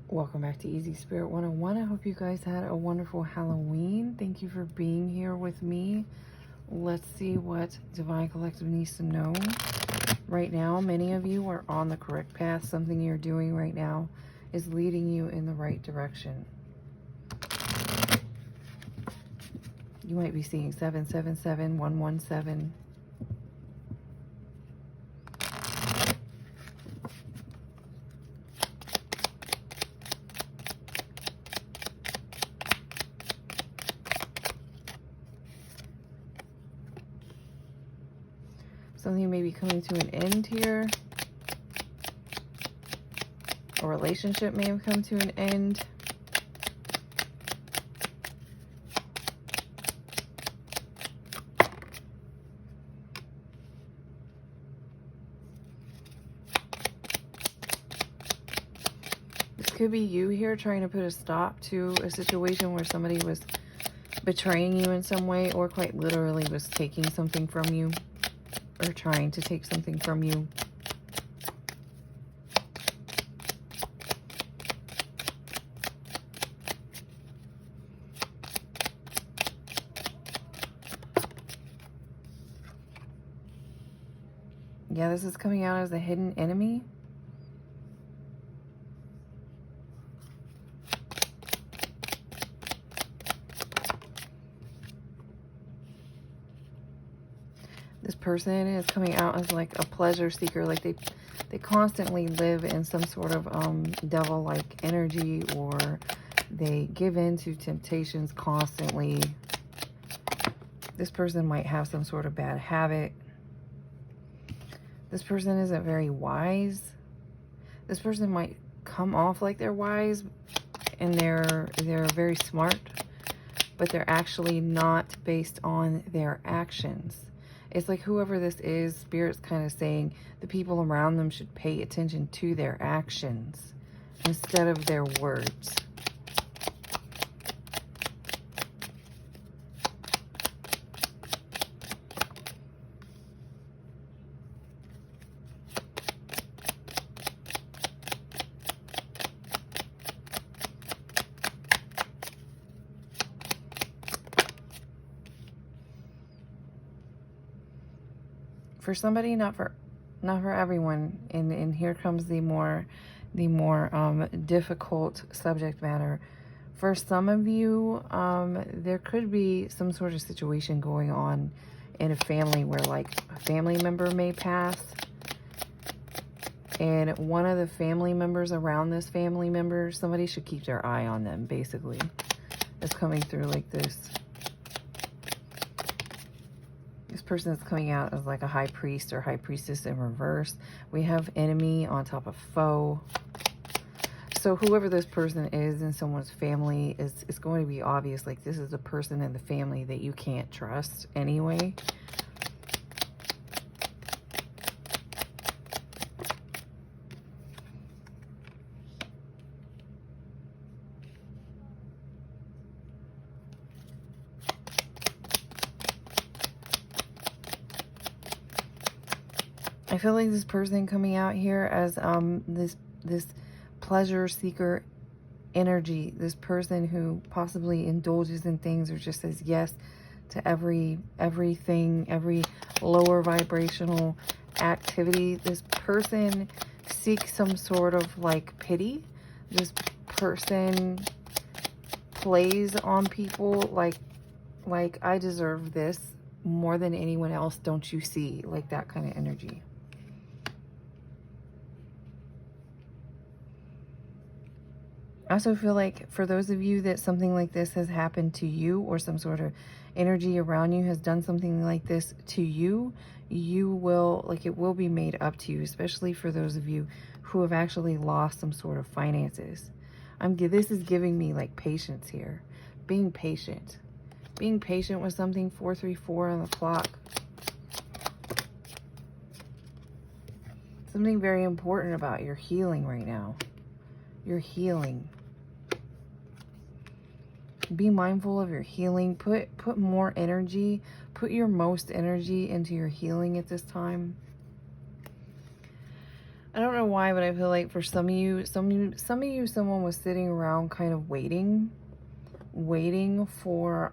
Welcome back to Easy Spirit 101. I hope you guys had a wonderful Halloween. Thank you for being here with me. Let's see what Divine Collective needs to know. Right now, many of you are on the correct path. Something you're doing right now is leading you in the right direction. You might be seeing 777, 117. Something may be coming to an end here. A relationship may have come to an end. This could be you here trying to put a stop to a situation where somebody was betraying you in some way, or quite literally was taking something from you, or trying to take something from you. Yeah, this is coming out as a hidden enemy. This person is coming out as like a pleasure seeker, like they constantly live in some sort of devil-like energy, or they give in to temptations constantly. This person might have some sort of bad habit. This person isn't very wise. This person might come off like they're wise and they're very smart, but they're actually not based on their actions. It's like whoever this is, Spirit's kind of saying the people around them should pay attention to their actions instead of their words. For somebody, not for everyone, and here comes the more difficult subject matter. For some of you, there could be some sort of situation going on in a family where like a family member may pass, and one of the family members around this family member, somebody should keep their eye on them, basically. It's coming through like this. This person is coming out as like a high priest or high priestess in reverse. We have enemy on top of foe. So whoever this person is in someone's family is going to be obvious. Like this is a person in the family that you can't trust anyway. I feel like this person coming out here as this pleasure seeker energy, this person who possibly indulges in things or just says yes to everything, every lower vibrational activity. This person seeks some sort of like pity. This person plays on people like I deserve this more than anyone else, don't you see? Like that kind of energy. I also feel like for those of you that something like this has happened to you, or some sort of energy around you has done something like this to you, you will, like, it will be made up to you, especially for those of you who have actually lost some sort of finances. This is giving me like patience here. Being patient. Being patient with something. 434 on the clock. Something very important about your healing right now. Your healing. Be mindful of your healing. Put more energy. Put your most energy into your healing at this time. I don't know why, but I feel like for some of you, someone was sitting around kind of waiting for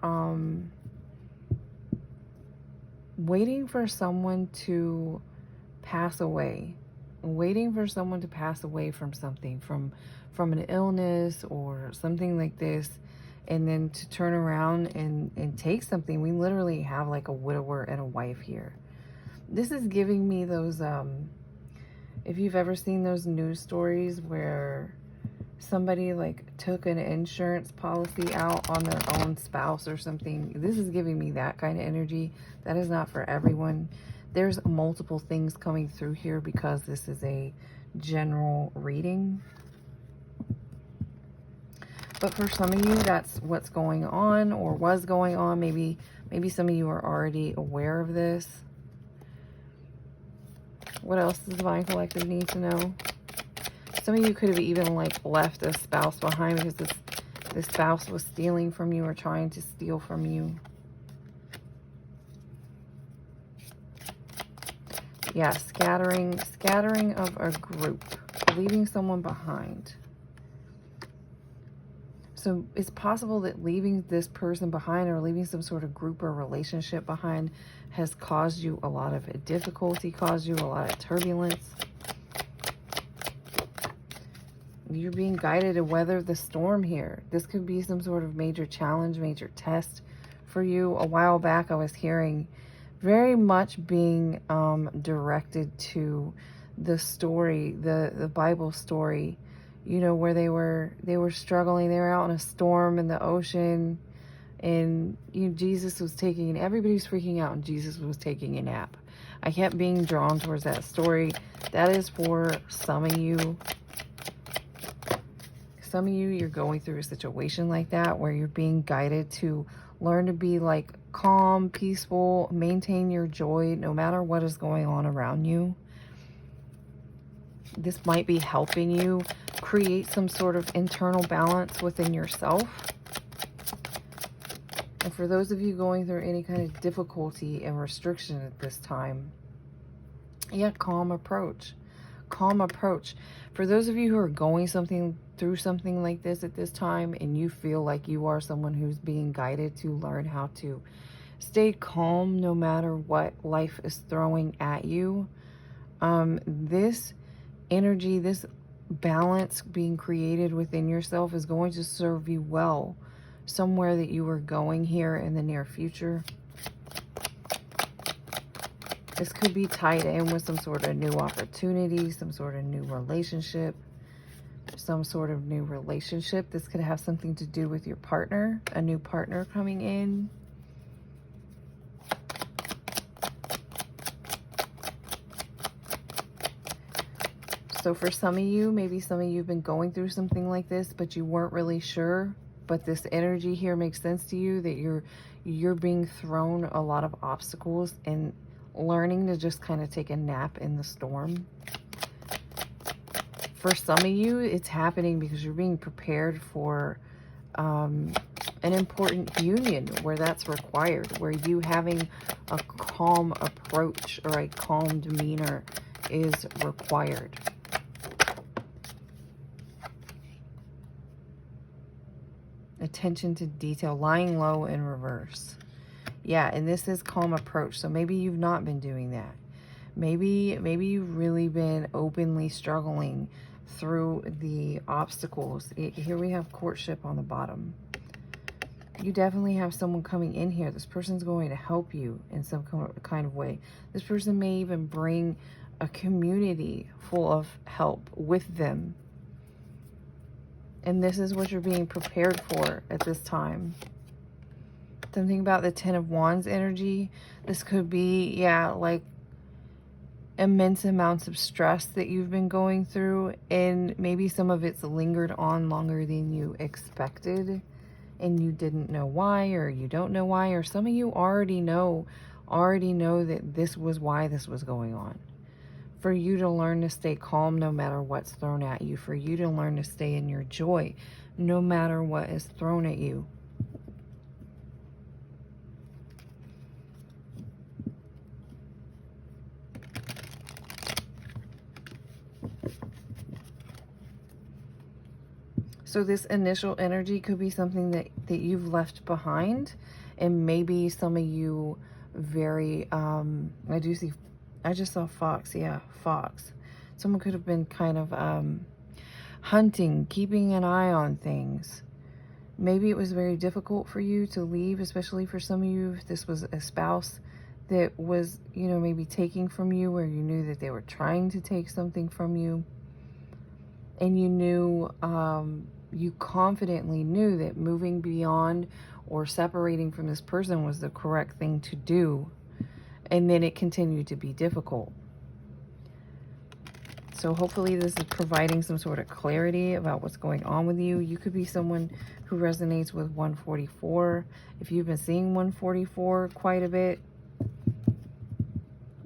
someone to pass away, waiting for someone to pass away from something, from an illness or something like this, and then to turn around and take something. We literally have like a widower and a wife here. This is giving me those, if you've ever seen those news stories where somebody like took an insurance policy out on their own spouse or something. This is giving me that kind of energy. That is not for everyone. There's multiple things coming through here because this is a general reading. But for some of you, that's what's going on or was going on. Maybe some of you are already aware of this. What else does Divine Collective need to know? Some of you could have even like left a spouse behind because this spouse was stealing from you or trying to steal from you. Yeah, scattering of a group, leaving someone behind. So it's possible that leaving this person behind or leaving some sort of group or relationship behind has caused you a lot of difficulty, caused you a lot of turbulence. You're being guided to weather the storm here. This could be some sort of major challenge, major test for you. A while back, I was hearing very much being directed to the story, the Bible story, you know, where they were struggling. They were out in a storm in the ocean, and you know, Jesus was taking, everybody was freaking out, and Jesus was taking a nap. I kept being drawn towards that story. That is for some of you. Some of you, you're going through a situation like that where you're being guided to learn to be like calm, peaceful, maintain your joy no matter what is going on around you. This might be helping you create some sort of internal balance within yourself. And for those of you going through any kind of difficulty and restriction at this time, yeah, calm approach. Calm approach. For those of you who are going through something like this at this time, and you feel like you are someone who's being guided to learn how to stay calm no matter what life is throwing at you, this energy, this balance being created within yourself is going to serve you well somewhere that you are going here in the near future. This could be tied in with some sort of new opportunity, some sort of new relationship, This could have something to do with your partner, a new partner coming in. So for some of you, maybe some of you have been going through something like this, but you weren't really sure. But this energy here makes sense to you that you're being thrown a lot of obstacles and learning to just kind of take a nap in the storm. For some of you, it's happening because you're being prepared for an important union where that's required, where you having a calm approach or a calm demeanor is required. Attention to detail, lying low in reverse. Yeah, and this is calm approach. So maybe you've not been doing that. Maybe you've really been openly struggling through the obstacles. Here we have courtship on the bottom. You definitely have someone coming in here. This person's going to help you in some kind of way. This person may even bring a community full of help with them. And this is what you're being prepared for at this time. Something about the Ten of Wands energy. This could be, yeah, like immense amounts of stress that you've been going through. And maybe some of it's lingered on longer than you expected. And you didn't know why, or you don't know why. Or some of you already know that this was why this was going on. For you to learn to stay calm no matter what's thrown at you. For you to learn to stay in your joy no matter what is thrown at you. So this initial energy could be something that you've left behind. And maybe some of you very, I just saw fox. Yeah, fox. Someone could have been kind of hunting, keeping an eye on things. Maybe it was very difficult for you to leave, especially for some of you, if this was a spouse that was, you know, maybe taking from you, or you knew that they were trying to take something from you. And you knew, you confidently knew that moving beyond or separating from this person was the correct thing to do. And then it continued to be difficult. So hopefully this is providing some sort of clarity about what's going on with you. You could be someone who resonates with 144. If you've been seeing 144 quite a bit,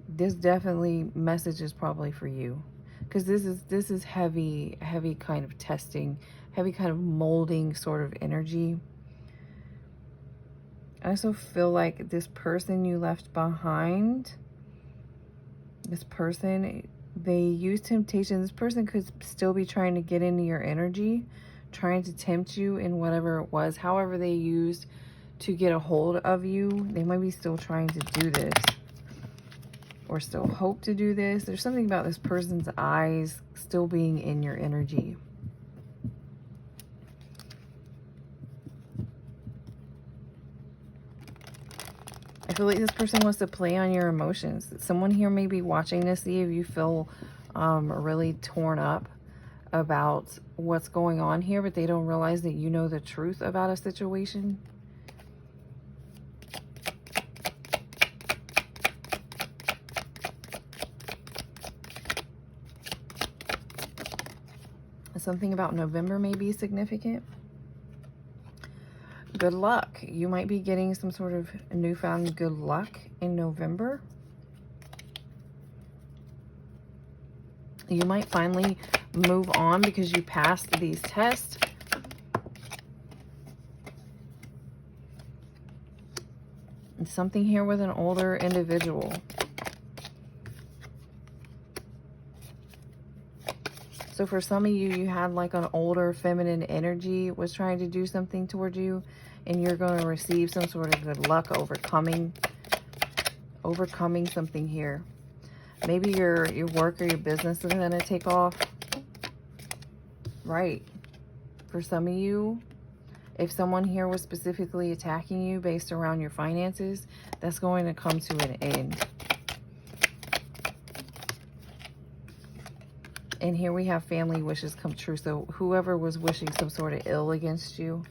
this definitely message is probably for you. Because this is heavy kind of testing, heavy kind of molding sort of energy. I also feel like this person you left behind, this person, they use temptation. This person could still be trying to get into your energy, trying to tempt you in whatever it was, however they used to get a hold of you. They might be still trying to do this, or still hope to do this. There's something about this person's eyes still being in your energy. I feel like this person wants to play on your emotions. Someone here may be watching to see if you feel really torn up about what's going on here, but they don't realize that you know the truth about a situation. Something about November may be significant. Good luck. You might be getting some sort of newfound good luck in November. You might finally move on because you passed these tests. And something here with an older individual. So for some of you, you had like an older feminine energy was trying to do something toward you, and you're going to receive some sort of good luck overcoming something here. Maybe your work or your business is going to take off. Right. For some of you, if someone here was specifically attacking you based around your finances, that's going to come to an end. And here we have family wishes come true. So whoever was wishing some sort of ill against you.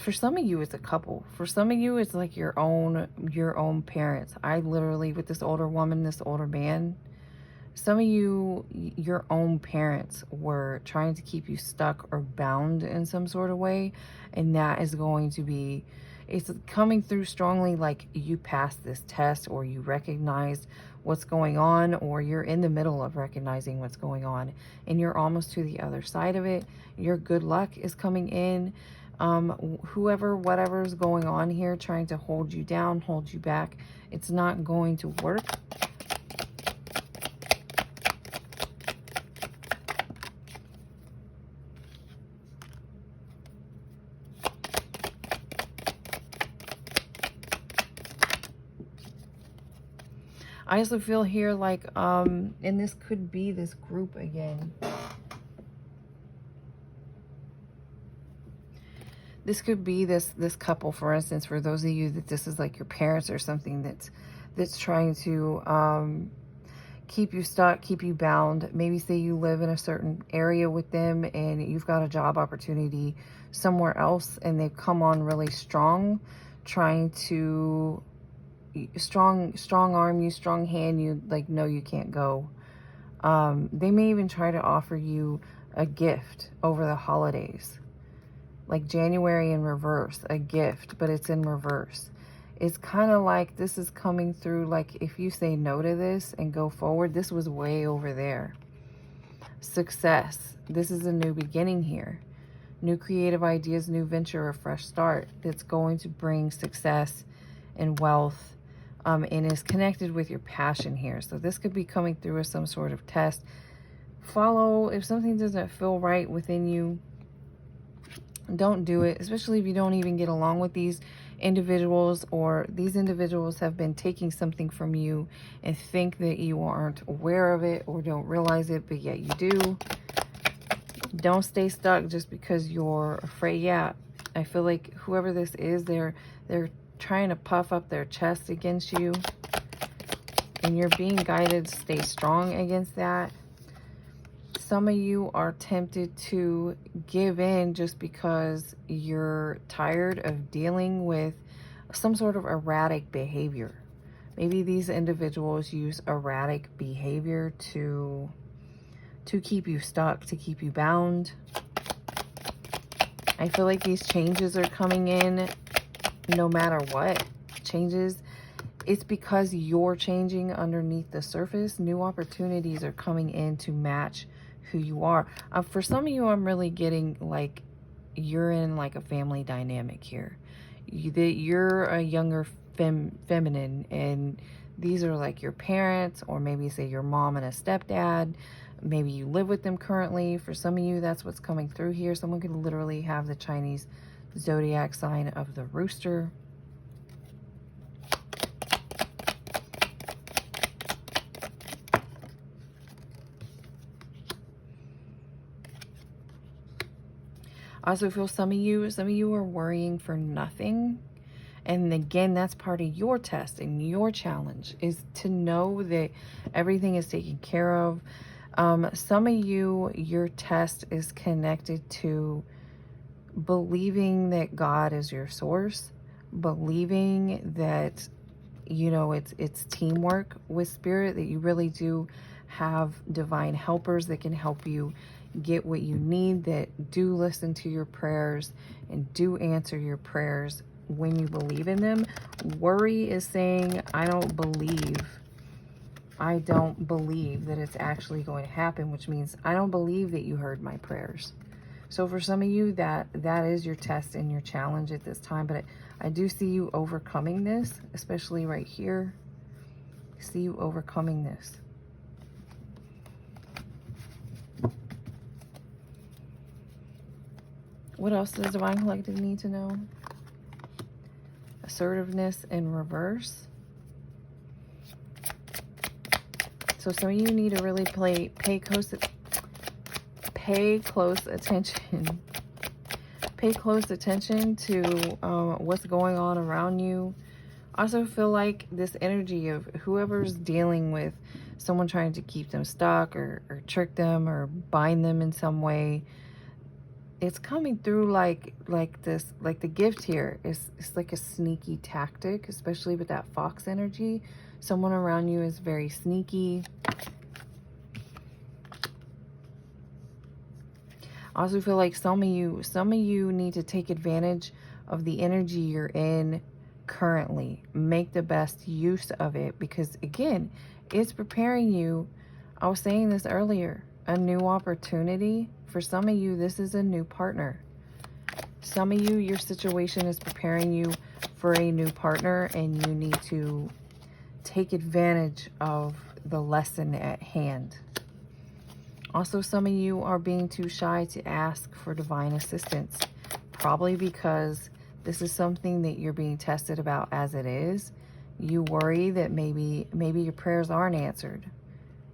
For some of you, it's a couple. For some of you, it's like your own parents. I literally, with this older woman, this older man, some of you, your own parents were trying to keep you stuck or bound in some sort of way. And that is going to be, it's coming through strongly, like you passed this test, or you recognized what's going on, or you're in the middle of recognizing what's going on and you're almost to the other side of it. Your good luck is coming in. Whatever's going on here, trying to hold you down, hold you back, it's not going to work. I also feel here like, and this could be this group again. This could be this couple, for instance, for those of you that this is like your parents or something that's trying to keep you stuck, keep you bound. Maybe say you live in a certain area with them and you've got a job opportunity somewhere else, and they've come on really strong, trying to strong arm you, strong hand you, like, no, you can't go. They may even try to offer you a gift over the holidays, like January in reverse, a gift, but it's in reverse. It's kind of like this is coming through, like if you say no to this and go forward, this was way over there. Success. This is a new beginning here. New creative ideas, new venture, a fresh start that's going to bring success and wealth, and is connected with your passion here. So this could be coming through as some sort of test follow. If something doesn't feel right within you, don't do it, especially if you don't even get along with these individuals, or these individuals have been taking something from you and think that you aren't aware of it or don't realize it, but yet you do. Don't stay stuck just because you're afraid. Yeah, I feel like whoever this is, they're trying to puff up their chest against you, and you're being guided to stay strong against that. Some of you are tempted to give in just because you're tired of dealing with some sort of erratic behavior. Maybe these individuals use erratic behavior to keep you stuck, to keep you bound. I feel like these changes are coming in no matter what. Changes, it's because you're changing underneath the surface. New opportunities are coming in to match who you are. For some of you, I'm really getting like you're in like a family dynamic here. You're a younger feminine, and these are like your parents, or maybe say your mom and a stepdad. Maybe you live with them currently. For some of you, that's what's coming through here. Someone could literally have the Chinese zodiac sign of the rooster. I also feel some of you are worrying for nothing. And again, that's part of your test and your challenge, is to know that everything is taken care of. Some of you, your test is connected to believing that God is your source, believing that, you know, it's teamwork with spirit, that you really do have divine helpers that can help you get what you need, that do listen to your prayers and do answer your prayers when you believe in them. Worry is saying, I don't believe that it's actually going to happen, which means I don't believe that you heard my prayers. So for some of you, that is your test and your challenge at this time. But I do see you overcoming this, especially right here. I see you overcoming this. What else does Divine Collective need to know? Assertiveness in reverse. So some of you need to really pay close attention. Pay close attention to what's going on around you. Also feel like this energy of whoever's dealing with someone trying to keep them stuck or trick them or bind them in some way. It's coming through like this, like the gift here is, it's like a sneaky tactic, especially with that fox energy. Someone around you is very sneaky. I also feel like some of you need to take advantage of the energy you're in currently. Make the best use of it, because again, it's preparing you. I was saying this earlier, a new opportunity. For some of you, this is a new partner. Some of you, your situation is preparing you for a new partner, and you need to take advantage of the lesson at hand. Also, some of you are being too shy to ask for divine assistance, probably because this is something that you're being tested about as it is. You worry that maybe your prayers aren't answered.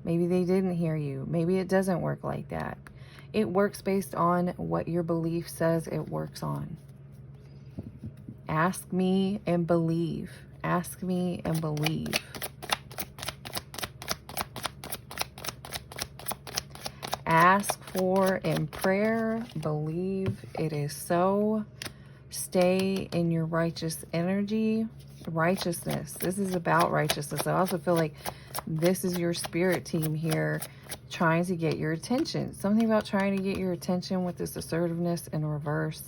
Maybe they didn't hear you. Maybe it doesn't work like that. It works based on what your belief says it works on. Ask me and believe. Ask me and believe. Ask for in prayer. Believe it is so. Stay in your righteous energy. Righteousness. This is about righteousness. I also feel like this is your spirit team here trying to get your attention. Something about trying to get your attention with this assertiveness in reverse.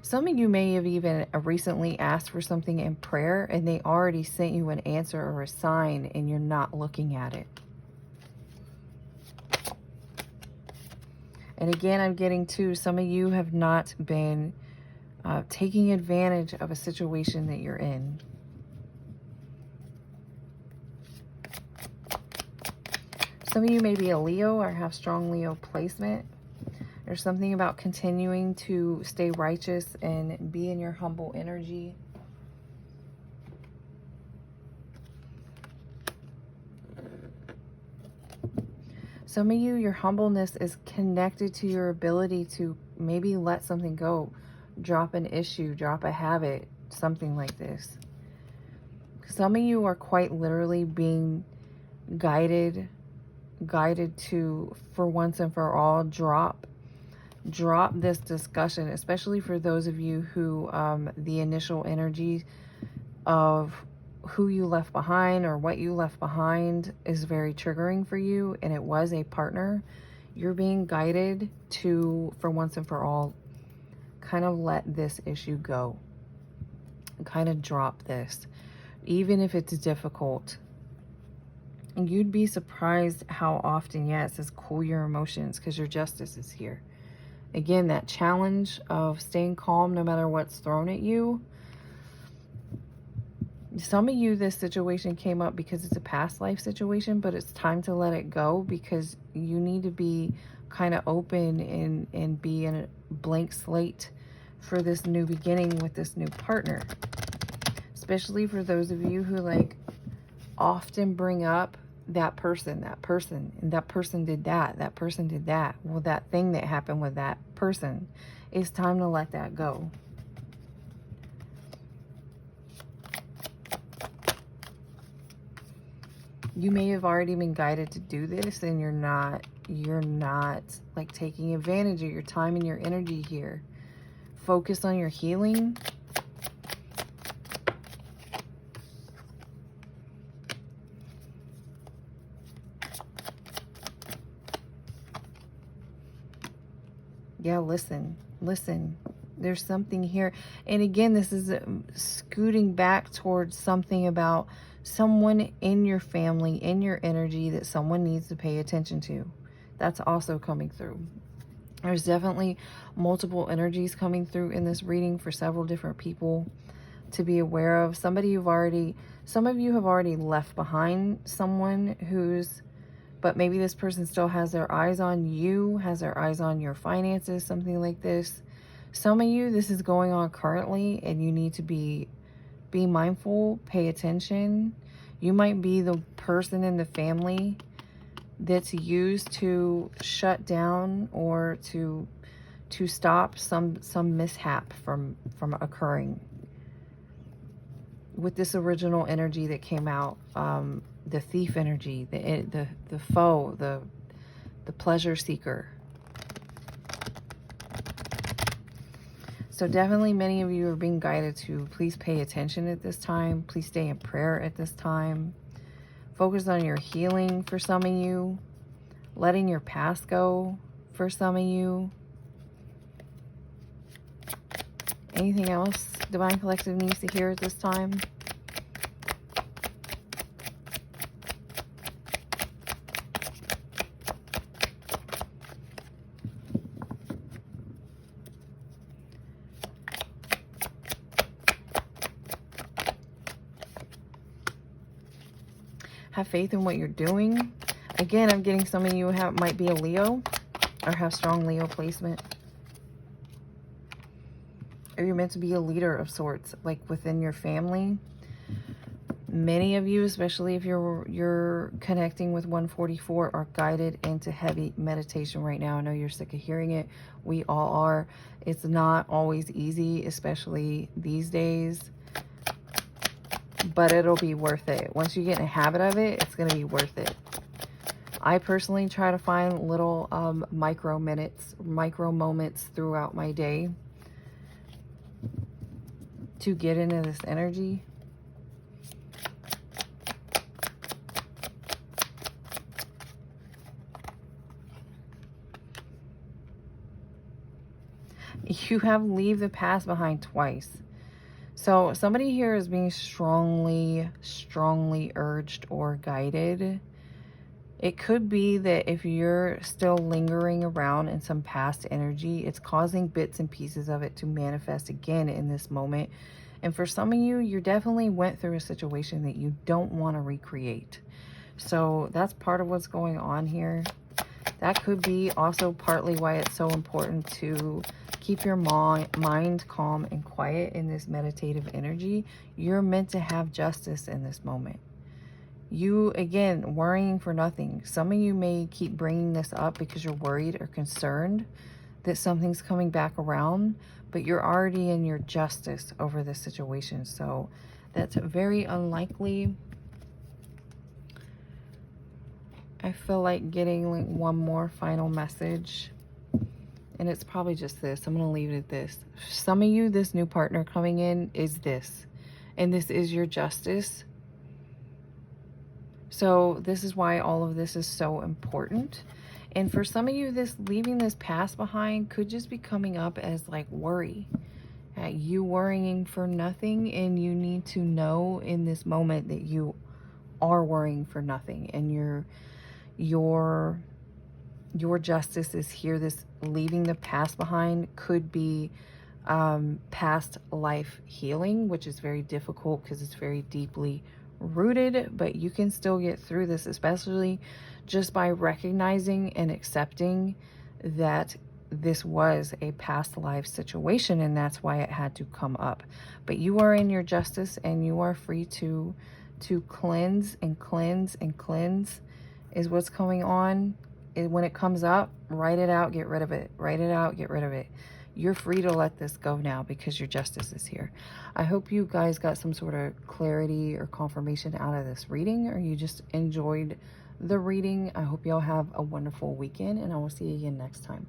Some of you may have even recently asked for something in prayer and they already sent you an answer or a sign and you're not looking at it. And again, I'm getting to some of you have not been taking advantage of a situation that you're in. Some of you may be a Leo or have strong Leo placement. There's something about continuing to stay righteous and be in your humble energy. Some of you, your humbleness is connected to your ability to maybe let something go, drop an issue, drop a habit, something like this. Some of you are quite literally being guided to, for once and for all, drop this discussion, especially for those of you who the initial energy of who you left behind or what you left behind is very triggering for you, and it was a partner. You're being guided to, for once and for all, kind of let this issue go, kind of drop this, even if it's difficult. And you'd be surprised how often, yeah, it says cool your emotions, because your justice is here. Again, that challenge of staying calm no matter what's thrown at you. Some of you, this situation came up because it's a past life situation, but it's time to let it go, because you need to be kind of open and be in a blank slate for this new beginning with this new partner. Especially for those of you who like often bring up that person, and that person did that person did that. Well, that thing that happened with that person, it's time to let that go. You may have already been guided to do this, and you're not like taking advantage of your time and your energy here. Focus on your healing. Yeah, listen. There's something here. And again, this is scooting back towards something about someone in your family, in your energy, that someone needs to pay attention to. That's also coming through. There's definitely multiple energies coming through in this reading for several different people to be aware of. Some of you have already left behind someone but maybe this person still has their eyes on you, has their eyes on your finances, something like this. Some of you, this is going on currently, and you need to be mindful, pay attention. You might be the person in the family that's used to shut down or to stop some mishap from occurring. With this original energy that came out, the thief energy, the foe, the pleasure seeker. So definitely many of you are being guided to please pay attention at this time. Please stay in prayer at this time. Focus on your healing for some of you. Letting your past go for some of you. Anything else Divine Collective needs to hear at this time? Have faith in what you're doing. Again, I'm getting some of you might be a Leo or have strong Leo placement. Or you're meant to be a leader of sorts, like within your family. Many of you, especially if you're connecting with 144, are guided into heavy meditation right now. I know you're sick of hearing it. We all are. It's not always easy, especially these days. But it'll be worth it. Once you get in a habit of it, it's going to be worth it. I personally try to find little micro moments throughout my day to get into this energy. You have leave the past behind twice. So somebody here is being strongly urged or guided. It could be that if you're still lingering around in some past energy, it's causing bits and pieces of it to manifest again in this moment. And for some of you, you definitely went through a situation that you don't want to recreate. So that's part of what's going on here. That could be also partly why it's so important to keep your mind calm and quiet in this meditative energy. You're meant to have justice in this moment. You, again, worrying for nothing. Some of you may keep bringing this up because you're worried or concerned that something's coming back around, but you're already in your justice over this situation. So that's very unlikely. I feel like getting like one more final message, and it's probably just this. I'm going to leave it at this. Some of you, this new partner coming in is this, and this is your justice. So this is why all of this is so important. And for some of you, this leaving this past behind could just be coming up as like worry. You worrying for nothing, and you need to know in this moment that you are worrying for nothing, and your justice is here. This leaving the past behind could be past life healing, which is very difficult because it's very deeply rooted, but you can still get through this, especially just by recognizing and accepting that this was a past life situation, and that's why it had to come up. But you are in your justice, and you are free to cleanse and cleanse and cleanse is what's going on. When it comes up, write it out, get rid of it. Write it out, get rid of it. You're free to let this go now because your justice is here. I hope you guys got some sort of clarity or confirmation out of this reading, or you just enjoyed the reading. I hope y'all have a wonderful weekend, and I will see you again next time.